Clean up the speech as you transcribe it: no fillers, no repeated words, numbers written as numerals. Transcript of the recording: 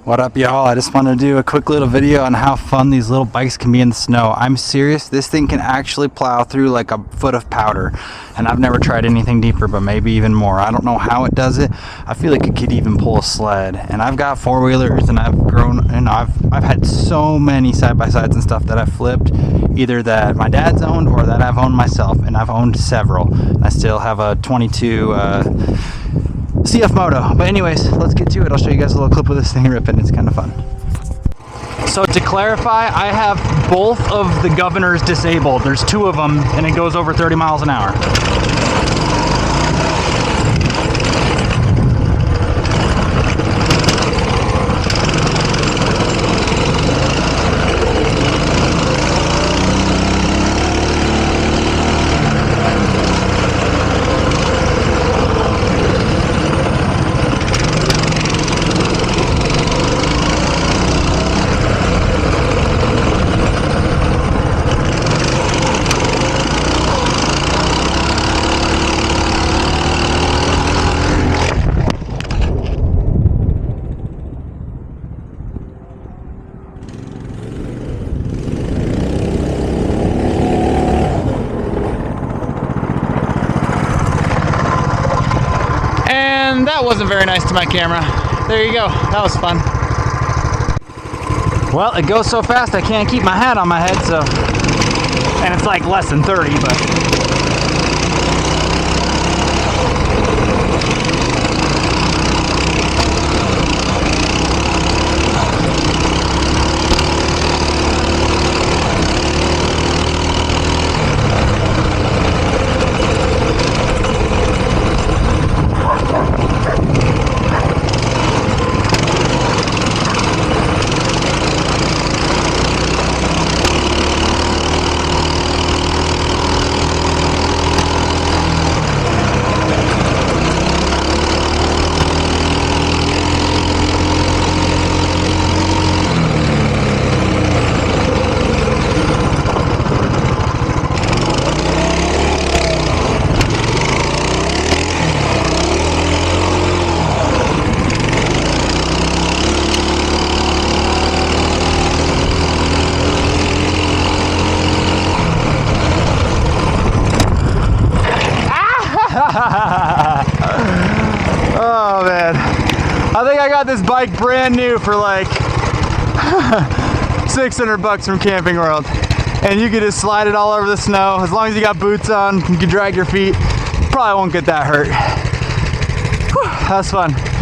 What up, y'all? I just wanted to do a quick little video on how fun these little bikes can be in the snow. I'm serious, this thing can actually plow through like a foot of powder, and I've never tried anything deeper, but maybe even more. I don't know how it does it. I feel like it could even pull a sled, and I've got four-wheelers, and I've grown, and I've had so many side-by-sides and stuff that I've flipped, either that my dad's owned or that I've owned myself, and I've owned several. And I still have a 22 CF Moto. But anyways, let's get to it. I'll show you guys a little clip of this thing ripping. It's kind of fun. So to clarify, I have both of the governors disabled. There's two of them, and it goes over 30 miles an hour. And that wasn't very nice to my camera. There you go. That was fun. Well, it goes so fast I can't keep my hat on my head, so... And it's like less than 30, but... Oh man, I think I got this bike brand new for like 600 bucks from Camping World, and you can just slide it all over the snow. As long as you got boots on, you can drag your feet. Probably won't get that hurt. Whew, that was fun.